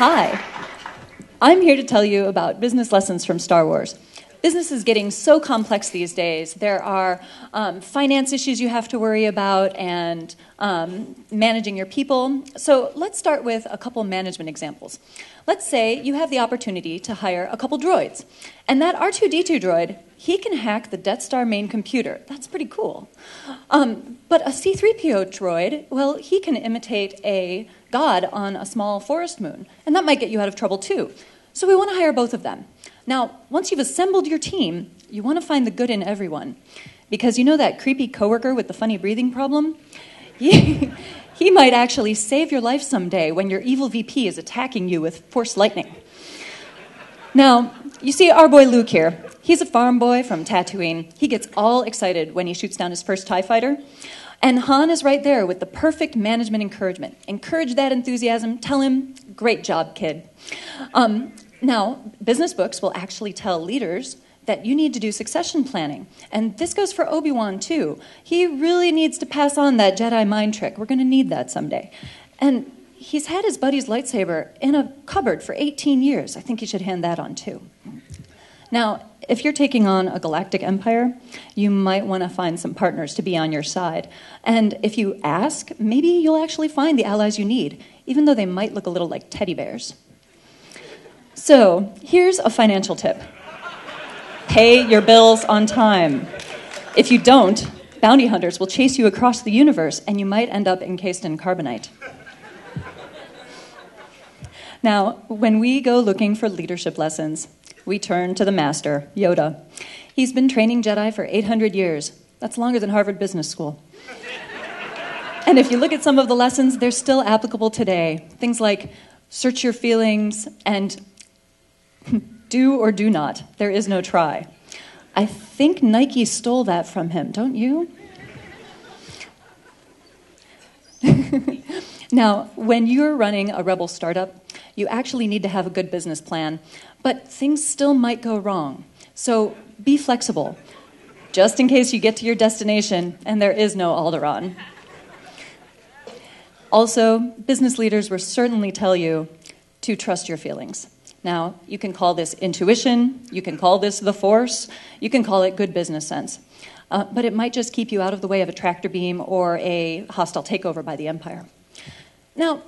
Hi, I'm here to tell you about business lessons from Star Wars. Business is getting so complex these days. There are finance issues you have to worry about and managing your people. So let's start with a couple management examples. Let's say you have the opportunity to hire a couple droids. And that R2-D2 droid, he can hack the Death Star main computer. That's pretty cool. But a C-3PO droid, well, he can imitate a god on a small forest moon. And that might get you out of trouble too. So we want to hire both of them. Now, once you've assembled your team, you want to find the good in everyone. Because you know that creepy coworker with the funny breathing problem? He might actually save your life someday when your evil VP is attacking you with force lightning. Now, you see our boy Luke here. He's a farm boy from Tatooine. He gets all excited when he shoots down his first TIE fighter. And Han is right there with the perfect management encouragement. Encourage that enthusiasm. Tell him, great job, kid. Now, business books will actually tell leaders that you need to do succession planning. And this goes for Obi-Wan, too. He really needs to pass on that Jedi mind trick. We're going to need that someday. And he's had his buddy's lightsaber in a cupboard for 18 years. I think he should hand that on, too. Now, if you're taking on a galactic empire, you might want to find some partners to be on your side. And if you ask, maybe you'll actually find the allies you need, even though they might look a little like teddy bears. So, here's a financial tip. Pay your bills on time. If you don't, bounty hunters will chase you across the universe, and you might end up encased in carbonite. Now, when we go looking for leadership lessons, we turn to the master, Yoda. He's been training Jedi for 800 years. That's longer than Harvard Business School. And if you look at some of the lessons, they're still applicable today. Things like search your feelings and do or do not. There is no try. I think Nike stole that from him, don't you? Now, when you're running a rebel startup, you actually need to have a good business plan, but things still might go wrong. So be flexible, just in case you get to your destination and there is no Alderaan. Also, business leaders will certainly tell you to trust your feelings. Now, you can call this intuition, you can call this the force, you can call it good business sense. But it might just keep you out of the way of a tractor beam or a hostile takeover by the Empire. Now,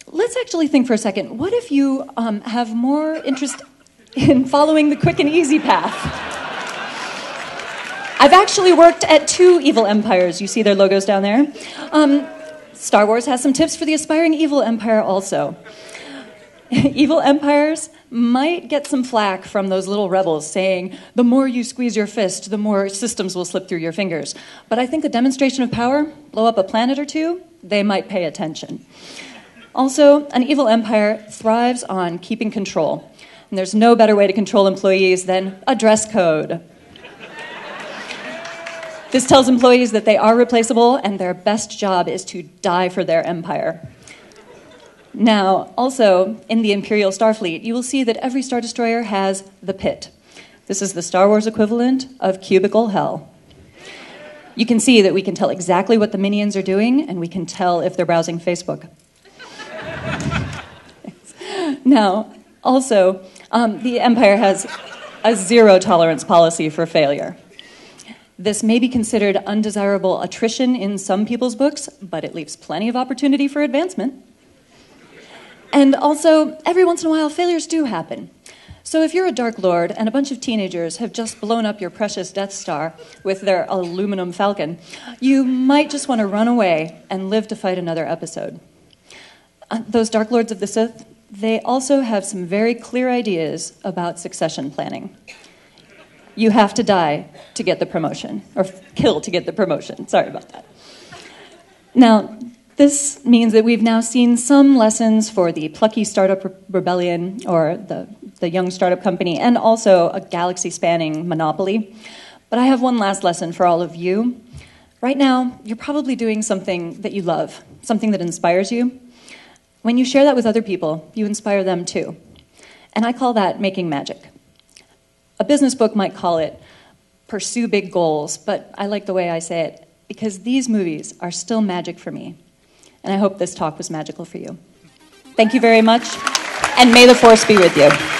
let's actually think for a second. What if you have more interest in following the quick and easy path? I've actually worked at 2 evil empires. You see their logos down there? Star Wars has some tips for the aspiring evil empire also. Evil empires might get some flack from those little rebels saying, the more you squeeze your fist, the more systems will slip through your fingers. But I think a demonstration of power, blow up a planet or two, they might pay attention. Also, an evil empire thrives on keeping control. And there's no better way to control employees than a dress code. This tells employees that they are replaceable and their best job is to die for their empire. Now, also, in the Imperial Starfleet, you will see that every Star Destroyer has the pit. This is the Star Wars equivalent of cubicle hell. You can see that we can tell exactly what the minions are doing, and we can tell if they're browsing Facebook. Now, also, the Empire has a zero-tolerance policy for failure. This may be considered undesirable attrition in some people's books, but it leaves plenty of opportunity for advancement. And also, every once in a while, failures do happen. So if you're a Dark Lord and a bunch of teenagers have just blown up your precious Death Star with their aluminum falcon, you might just want to run away and live to fight another episode. Those Dark Lords of the Sith, they also have some very clear ideas about succession planning. You have to die to get the promotion, or kill to get the promotion. Sorry about that. Now, this means that we've now seen some lessons for the plucky startup rebellion, or the young startup company, and also a galaxy-spanning monopoly. But I have one last lesson for all of you. Right now, you're probably doing something that you love, something that inspires you. When you share that with other people, you inspire them too. And I call that making magic. A business book might call it Pursue Big Goals, but I like the way I say it because these movies are still magic for me. And I hope this talk was magical for you. Thank you very much. and may the force be with you.